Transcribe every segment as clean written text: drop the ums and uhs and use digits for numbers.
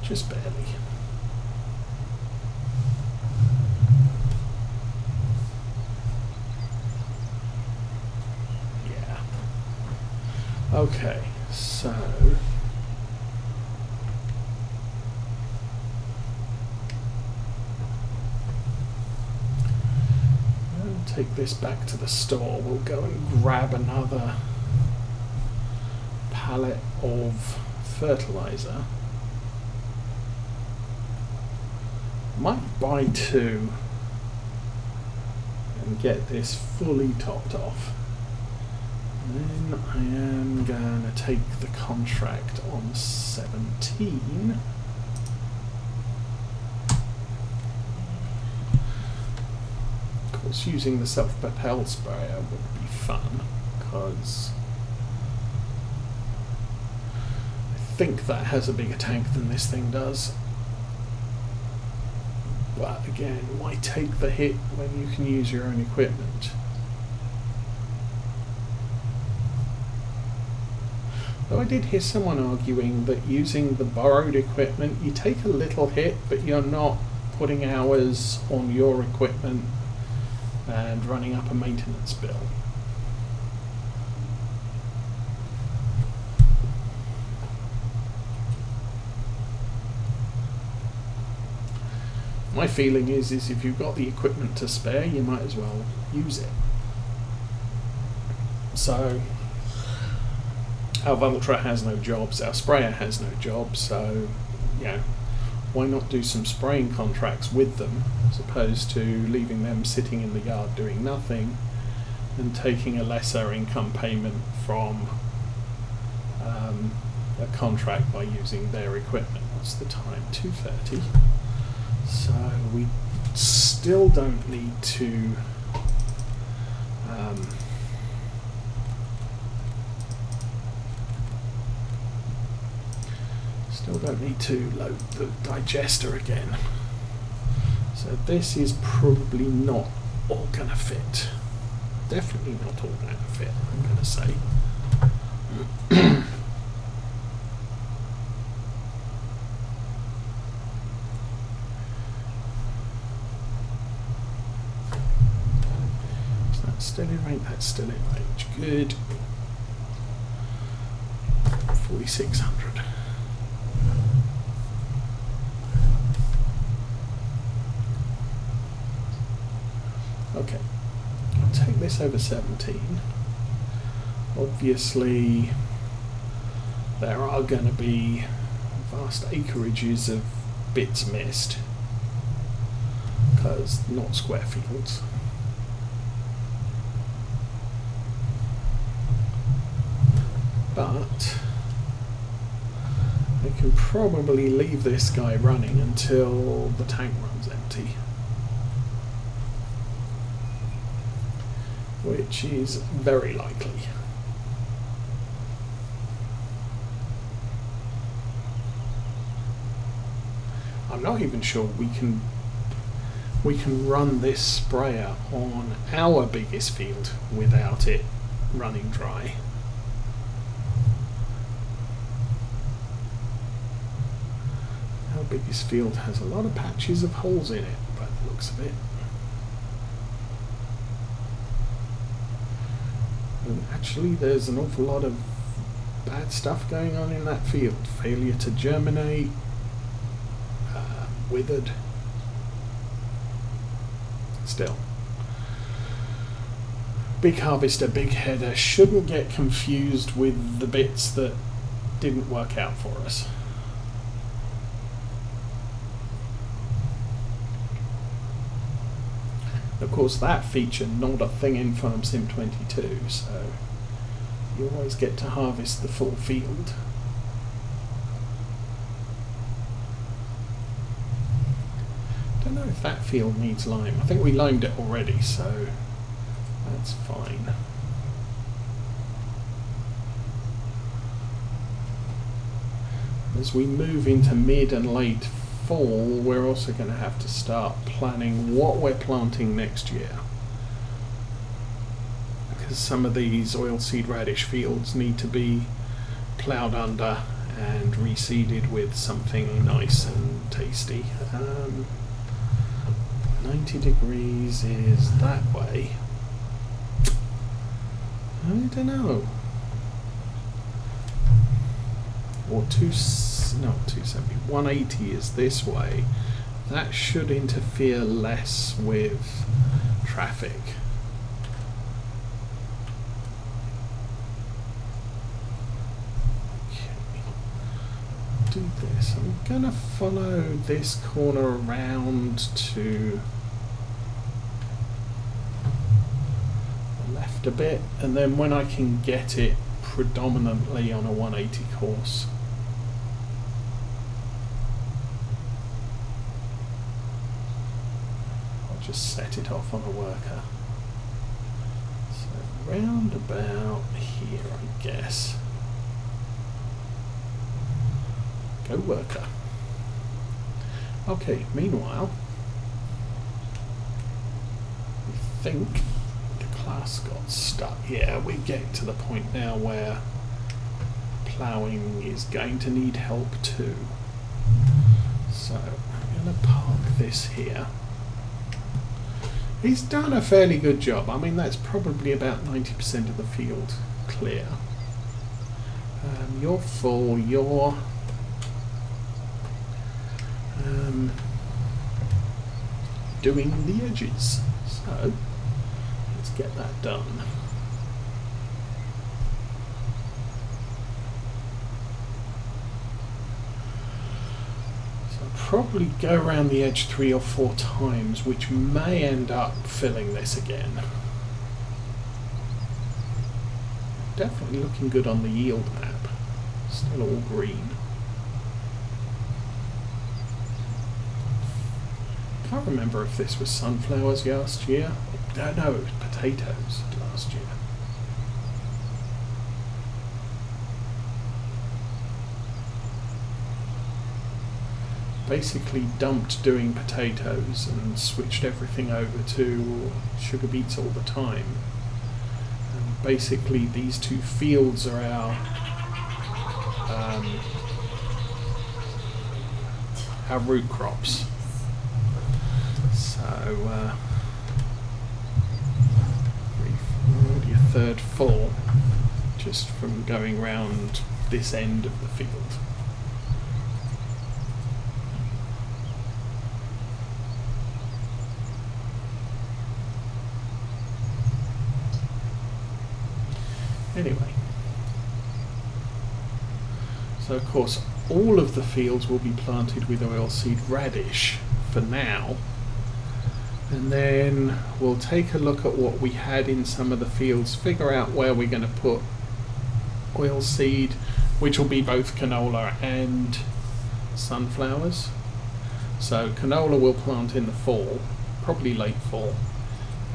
just barely. Yeah. Okay, so I'll take this back to the store. We'll go and grab another pallet of fertilizer. Might buy 2 and get this fully topped off. And then I am going to take the contract on 17. Of course, using the self-propelled sprayer would be fun, because I think that has a bigger tank than this thing does. But again, why take the hit when you can use your own equipment? Though I did hear someone arguing that using the borrowed equipment, you take a little hit, but you're not putting hours on your equipment and running up a maintenance bill. My feeling is if you've got the equipment to spare, you might as well use it. So our Vultra has no jobs, our sprayer has no jobs, so why not do some spraying contracts with them as opposed to leaving them sitting in the yard doing nothing and taking a lesser income payment from a contract by using their equipment. What's the time? 2:30. So we still don't need to load the digester again. So this is probably not all gonna fit. Definitely not all gonna fit, I'm gonna say. Still in range, that's still in range. Good. 4,600. Okay, I'll take this over 17. Obviously, there are going to be vast acreages of bits missed, because not square fields. But I can probably leave this guy running until the tank runs empty, which is very likely. I'm not even sure we can run this sprayer on our biggest field without it running dry. Our biggest field has a lot of patches of holes in it by the looks of it. And actually there's an awful lot of bad stuff going on in that field. Failure to germinate, withered. Still, big harvester, big header shouldn't get confused with the bits that didn't work out for us. Of course, that featured not a thing in Farm Sim 22, so you always get to harvest the full field. Don't know if that field needs lime. I think we limed it already, so that's fine. As we move into mid and late fall, we're also going to have to start planning what we're planting next year, because some of these oilseed radish fields need to be ploughed under and reseeded with something nice and tasty. 90 degrees is that way. I don't know. Or 270. 180 is this way. That should interfere less with traffic. Do this. I'm gonna follow this corner around to the left a bit, and then when I can get it predominantly on a 180 course, I'll just set it off on a worker. So round about here, I guess. Go worker. Okay, meanwhile, we think the class got stuck. Yeah, we're getting to the point now where ploughing is going to need help too. So I'm going to park this here. He's done a fairly good job. I mean, that's probably about 90% of the field clear. You're full, you're doing the edges, so let's get that done. So I'll probably go around the edge 3 or 4 times, which may end up filling this again. Definitely looking good on the yield map, still all green. I can't remember if this was sunflowers last year. No, it was potatoes last year. Basically dumped doing potatoes and switched everything over to sugar beets all the time. And basically these 2 fields are our root crops. So, already a third full just from going round this end of the field. Anyway, so of course all of the fields will be planted with oilseed radish for now. And then we'll take a look at what we had in some of the fields, figure out where we're going to put oilseed, which will be both canola and sunflowers. So canola we'll plant in the fall, probably late fall,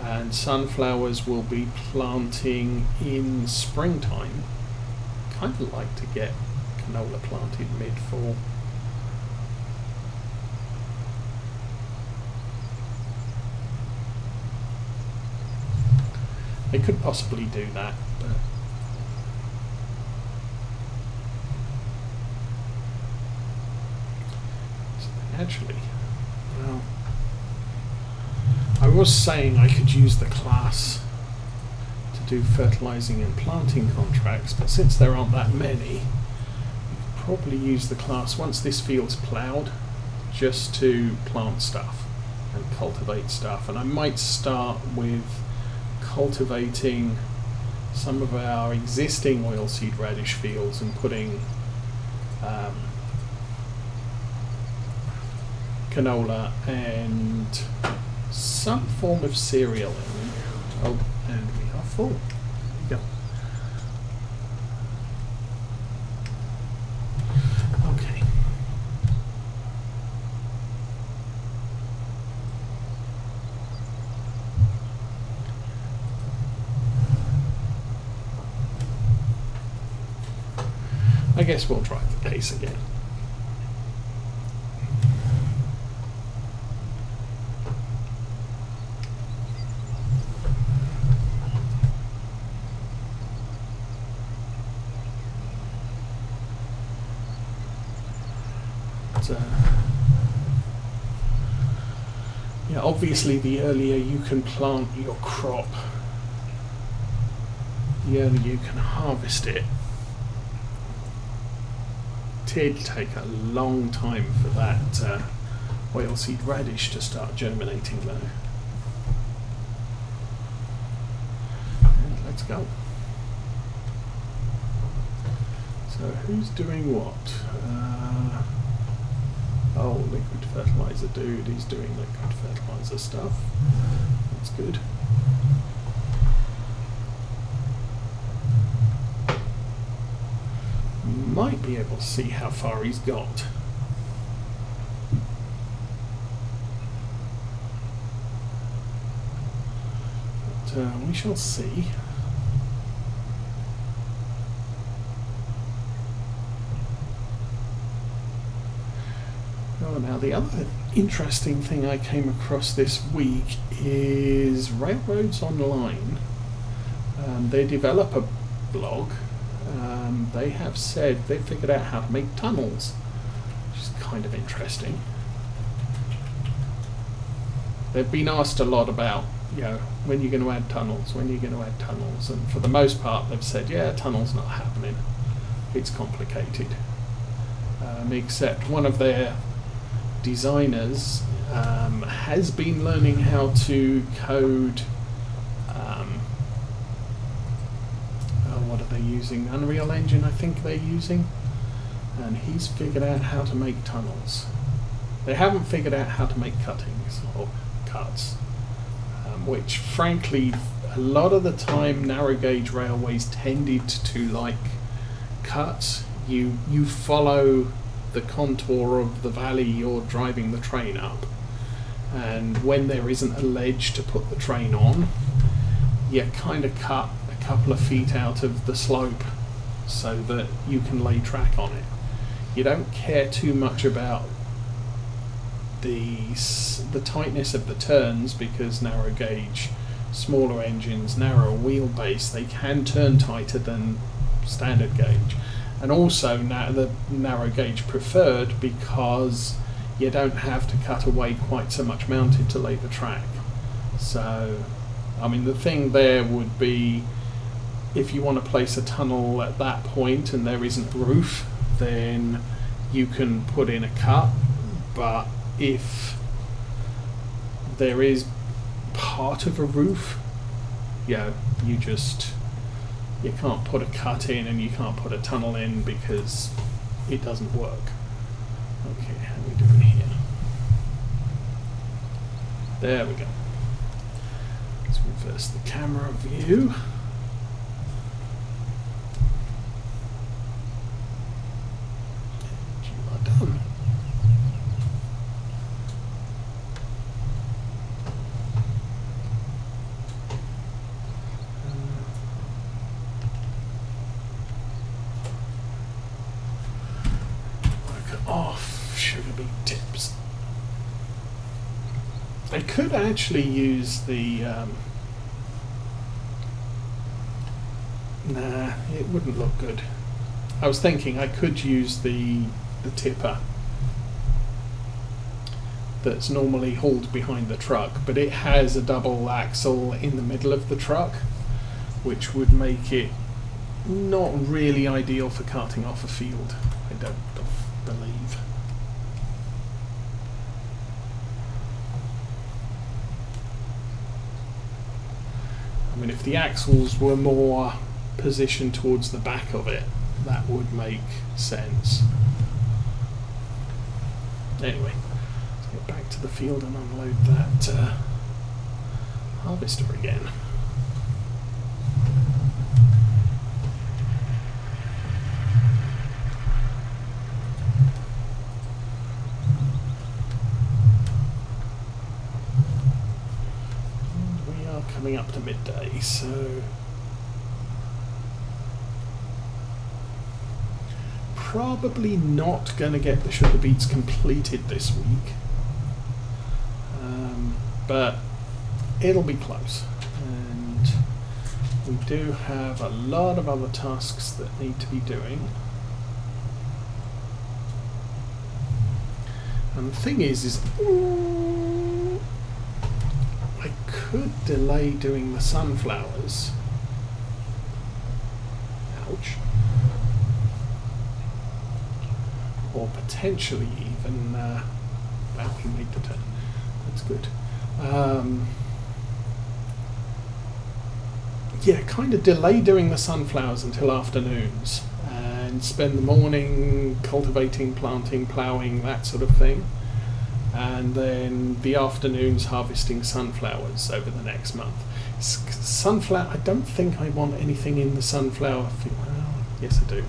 and sunflowers will be planting in springtime. Kind of like to get canola planted mid-fall. They could possibly do that, but actually, well, I was saying I could use the class to do fertilizing and planting contracts, but since there aren't that many, we could probably use the class once this field's ploughed just to plant stuff and cultivate stuff. And I might start with cultivating some of our existing oilseed radish fields and putting canola and some form of cereal in. Oh, and we are full. There we go. Okay. I guess we'll try the case again. yeah, obviously the earlier you can plant your crop, the earlier you can harvest it. It'd take a long time for that oilseed radish to start germinating though. And let's go. So who's doing what? Oh, liquid fertilizer dude, he's doing liquid fertilizer stuff. That's good. Might be able to see how far he's got. But we shall see. Oh, now the other interesting thing I came across this week is Railroads Online. Their developer blog, they have said they figured out how to make tunnels, which is kind of interesting. They've been asked a lot about, you know, when you're going to add tunnels, and for the most part they've said, yeah, tunnels not happening. It's complicated. Except one of their designers has been learning how to code. What are they using? Unreal Engine, I think they're using, and he's figured out how to make tunnels. They haven't figured out how to make cuttings or cuts, which frankly a lot of the time narrow gauge railways tended to like cuts. You follow the contour of the valley you're driving the train up, and when there isn't a ledge to put the train on, you kind of cut a couple of feet out of the slope so that you can lay track on it. You don't care too much about the tightness of the turns, because narrow gauge, smaller engines, narrower wheelbase, they can turn tighter than standard gauge. And also the narrow gauge preferred because you don't have to cut away quite so much mounted to lay the track. So, I mean, the thing there would be, if you want to place a tunnel at that point and there isn't roof, then you can put in a cut. But if there is part of a roof, you can't put a cut in and you can't put a tunnel in because it doesn't work. Okay, how are we doing here? There we go. Let's reverse the camera view. And you are done. Off sugar beet tips. I could actually use the nah, it wouldn't look good. I was thinking I could use the tipper that's normally hauled behind the truck, but it has a double axle in the middle of the truck, which would make it not really ideal for carting off a field, I don't believe. I mean, if the axles were more positioned towards the back of it, that would make sense. Anyway, let's get back to the field and unload that harvester again. Coming up to midday, so probably not going to get the sugar beets completed this week, but it'll be close, and we do have a lot of other tasks that need to be doing. And the thing is I could delay doing the sunflowers. Ouch. Or potentially even, well, he made the turn. That's good. Yeah, kind of delay doing the sunflowers until afternoons and spend the morning cultivating, planting, ploughing, that sort of thing. And then the afternoons harvesting sunflowers over the next month. Sunflower, I don't think I want anything in the sunflower field. Well, yes I do.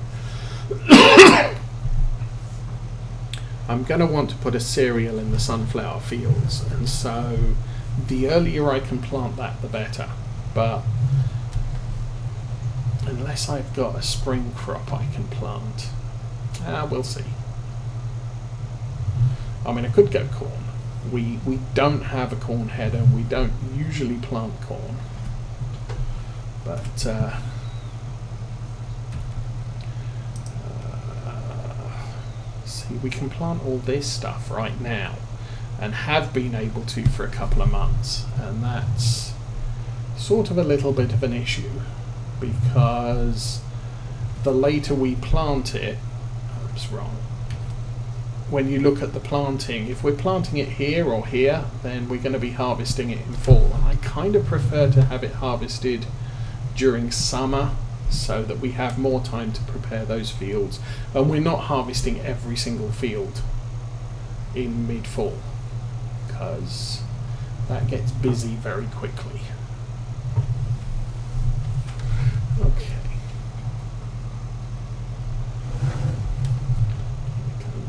I'm going to want to put a cereal in the sunflower fields, and so the earlier I can plant that, the better. But unless I've got a spring crop I can plant, we'll see. I mean, I could go corn. We don't have a corn header. We don't usually plant corn, but see, we can plant all this stuff right now, and have been able to for a couple of months, and that's sort of a little bit of an issue, because the later we plant it, oops, wrong. When you look at the planting, if we're planting it here or here, then we're going to be harvesting it in fall. And I kind of prefer to have it harvested during summer so that we have more time to prepare those fields. And we're not harvesting every single field in mid-fall, because that gets busy very quickly. Okay.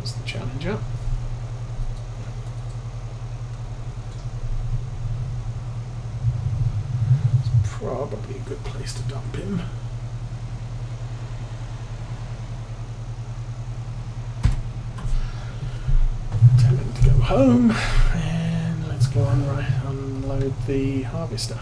The Challenger. It's probably a good place to dump him. Tell him to go home, and let's go unload the harvester.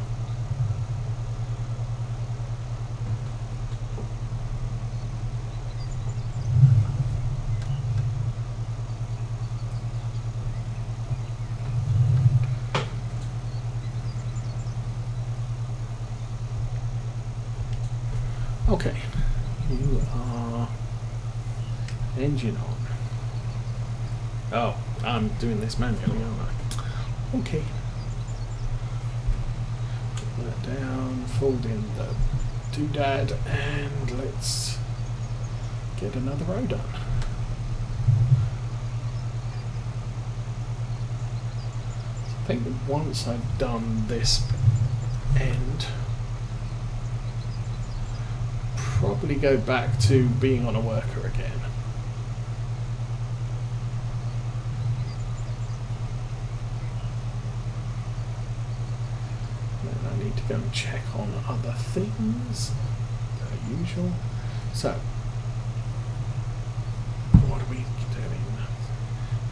Okay, you are engine on. Oh, I'm doing this manually, aren't I? Okay. Put that down, fold in the doodad, and let's get another row done. I think that once I've done this end, probably go back to being on a worker again. Then I need to go and check on other things, per usual. So, what are we doing?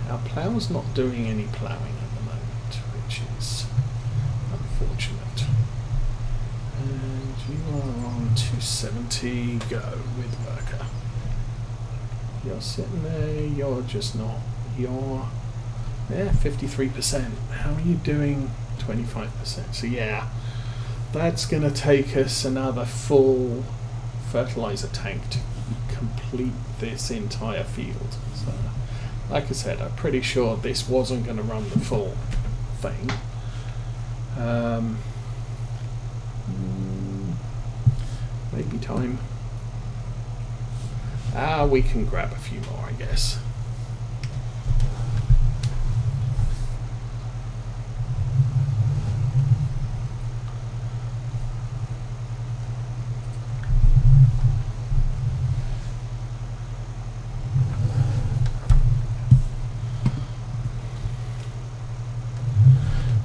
Our plough's not doing any ploughing at the moment, which is unfortunate. And you are on 270, go with worker. You're sitting there, you're just not. You're, yeah, 53%. How are you doing 25%? So yeah, that's going to take us another full fertilizer tank to complete this entire field. So, like I said, I'm pretty sure this wasn't going to run the full thing. Maybe time. We can grab a few more, I guess.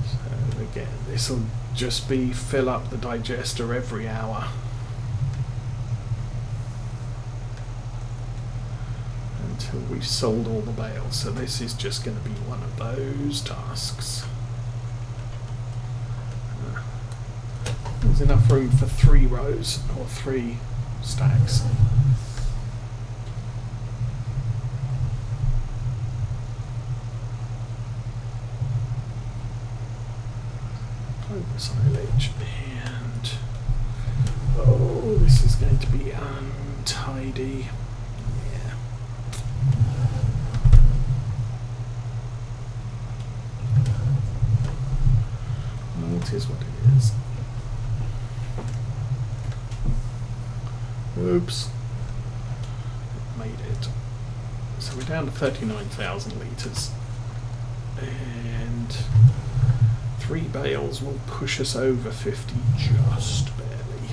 So again, this will just be fill up the digester every hour. Until we've sold all the bales. So this is just going to be one of those tasks. There's enough room for 3 rows or 3 stacks. the silage, and oh, this is going to be untidy. Yeah. Well, it is what it is. Oops. Made it. So we're down to 39,000 litres. And 3 bales will push us over 50 just barely.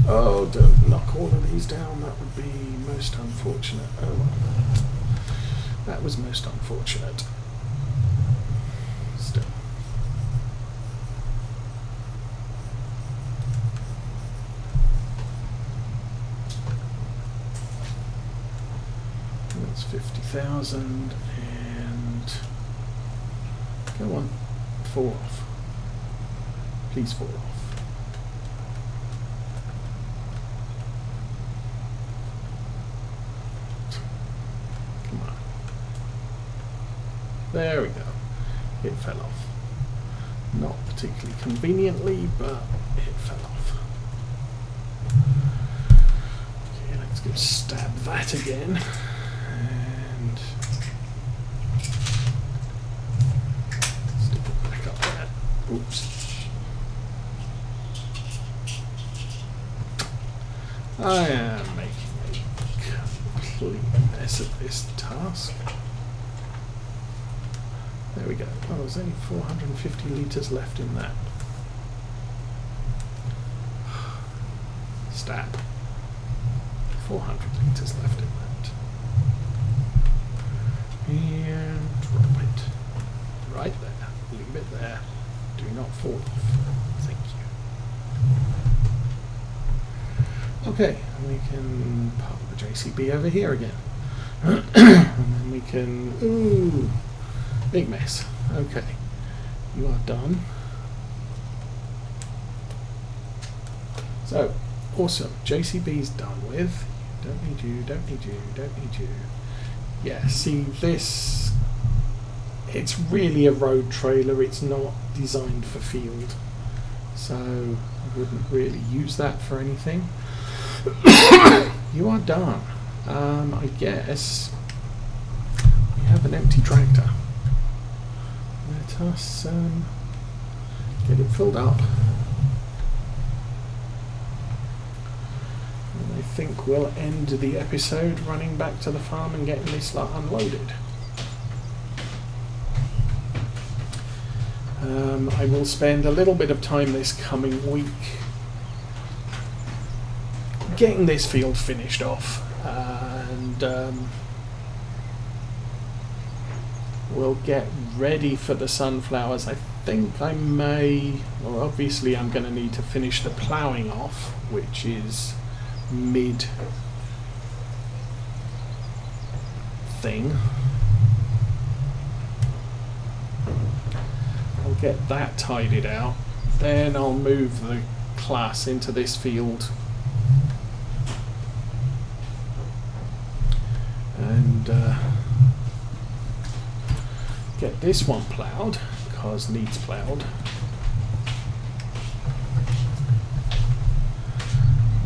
Oh, don't knock all of these down, that would be most unfortunate. Oh well. That was most unfortunate. Still. That's 50,000 and go on, fall off. Please fall off. Come on. There we go. It fell off. Not particularly conveniently, but it fell off. Okay, let's go stab that again. And stick it back up there. Oops. I am making a complete mess of this task. There we go. Oh, there's only 450 litres left in that. Stab. 400 litres left in that. And drop it. Right there. Leave it there. Do not fall off. Thank you. Okay, we can park the JCB over here again. And then we can... Ooh! Big mess. Okay. You are done. So, awesome. JCB's done with. Don't need you, don't need you, don't need you. Yeah, see this, it's really a road trailer, it's not designed for field. So I wouldn't really use that for anything. You are done. I guess we have an empty tractor. Let us get it filled up. And I think we'll end the episode running back to the farm and getting this lot unloaded. I will spend a little bit of time this coming week getting this field finished off, and we'll get ready for the sunflowers. I think I may, well obviously I'm going to need to finish the ploughing off, which is mid thing. I'll get that tidied out, then I'll move the class into this field and get this one ploughed, because needs ploughed.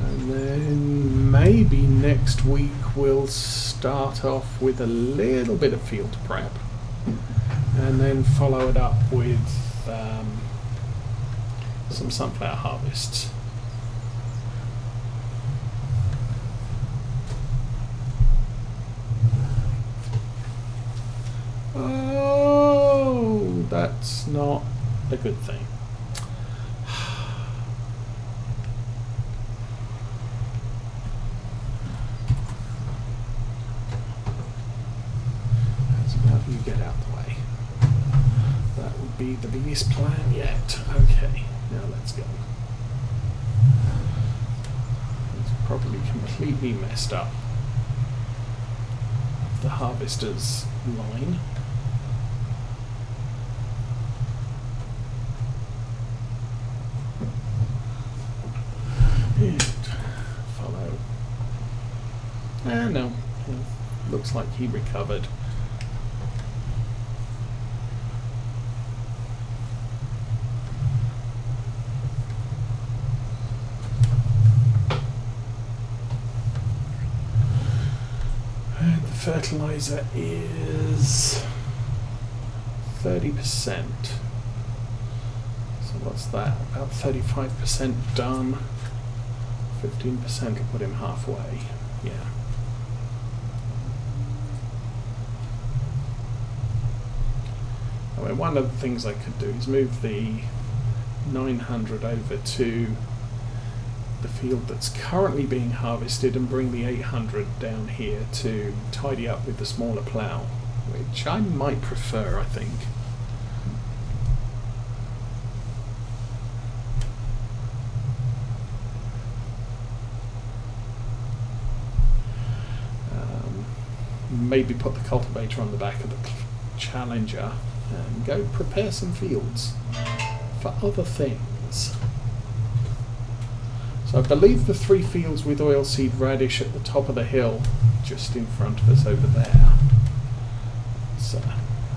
And then maybe next week we'll start off with a little bit of field prep and then follow it up with some sunflower harvests. Oh, that's not a good thing. That's about you get out the way. That would be the biggest plan yet. Okay, now let's go. It's probably completely messed up the harvester's line. And follow. No. looks like he recovered. And the fertilizer is 30%. So what's that? About 35% done. 15% will put him halfway. Yeah. I mean, one of the things I could do is move the 900 over to the field that's currently being harvested and bring the 800 down here to tidy up with the smaller plough, which I might prefer, I think. Maybe put the cultivator on the back of the Challenger and go prepare some fields for other things. So I believe the 3 fields with oilseed radish at the top of the hill, just in front of us over there. Let's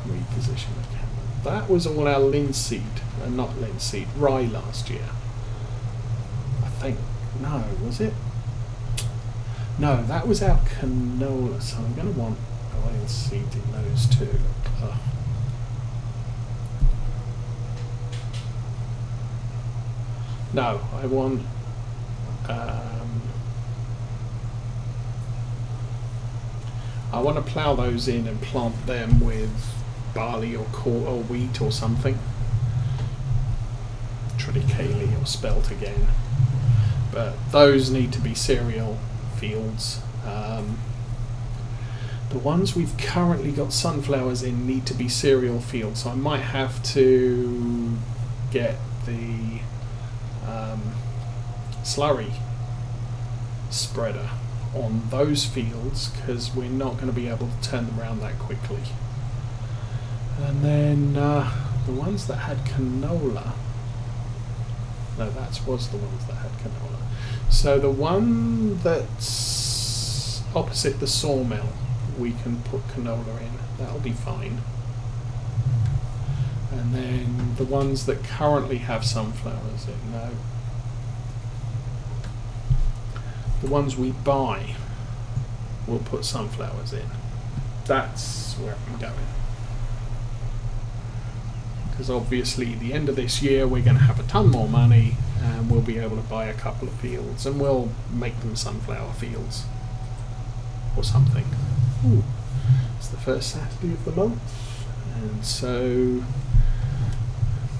reposition the camera. That was all our linseed, not linseed, rye last year. I think. No, was it? No, that was our canola, so I'm going to want oilseed in those too. Ugh. No, I want to plough those in and plant them with barley or corn or wheat or something. Triticale or spelt again. But those need to be cereal fields. The ones we've currently got sunflowers in need to be cereal fields, so I might have to get the slurry spreader on those fields, because we're not going to be able to turn them around that quickly. And then the ones that had canola, no, that was the ones that had canola. So the one that's opposite the sawmill, we can put canola in. That'll be fine. And then the ones that currently have sunflowers in, no. The ones we buy, we'll put sunflowers in. That's where I'm going. Because obviously, the end of this year, we're going to have a ton more money, and we'll be able to buy a couple of fields, and we'll make them sunflower fields or something. Ooh, it's the first Saturday of the month, and so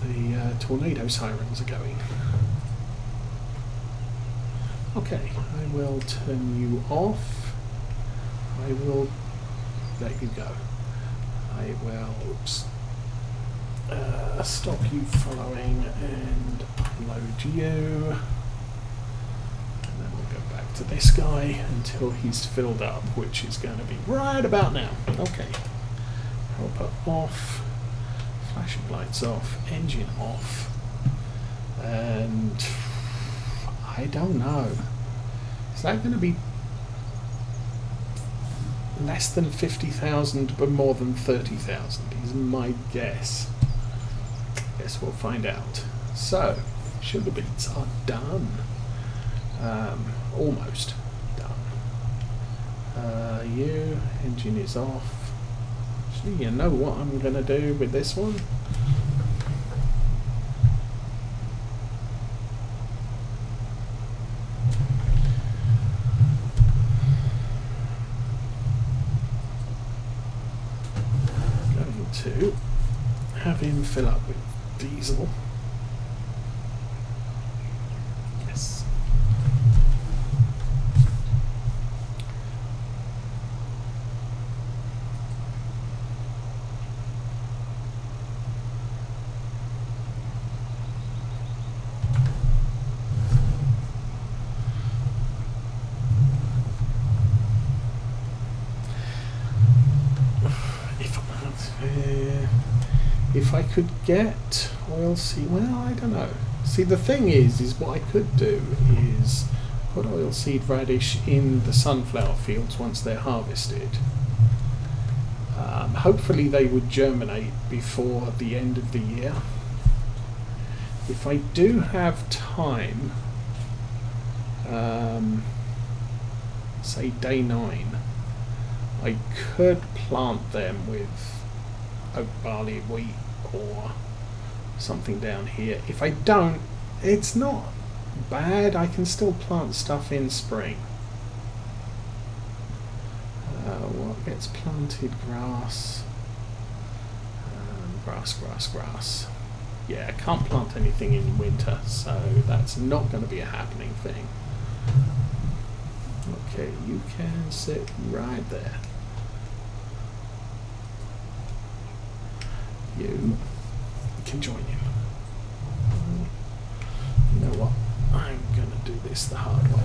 the tornado sirens are going. Okay, I will turn you off. I will let you go. I will stop you following and upload you. And then we'll go back to this guy until he's filled up, which is going to be right about now. Okay. Helper off. Flashing lights off. Engine off. And I don't know. Is that going to be less than 50,000 but more than 30,000 is my guess. Guess we'll find out. So, sugar beets are done. Almost done. Engine is off. Actually, you know what I'm going to do with this one? To have him fill up with diesel. Yes. If I could get oilseed, well, I don't know. See, the thing is what I could do is put oilseed radish in the sunflower fields once they're harvested, Hopefully they would germinate before the end of the year. If I do have time, say day 9, I could plant them with oat, barley, wheat or something down here. If I don't, it's not bad. I can still plant stuff in spring. What gets planted? Grass. Grass. Yeah, I can't plant anything in winter, so that's not going to be a happening thing. Okay, you can sit right there. You can join him. You know what? I'm going to do this the hard way.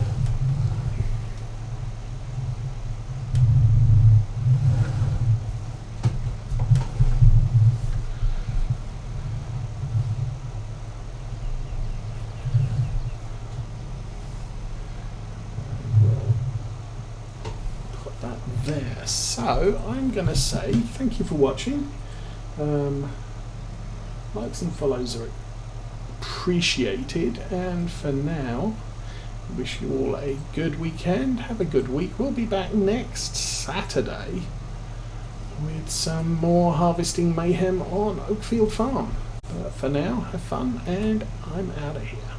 There. So I'm going to say thank you for watching. Likes and follows are appreciated, and for now, wish you all a good weekend. Have a good week. We'll be back next Saturday with some more harvesting mayhem on Oakfield Farm. But for now, have fun, and I'm out of here.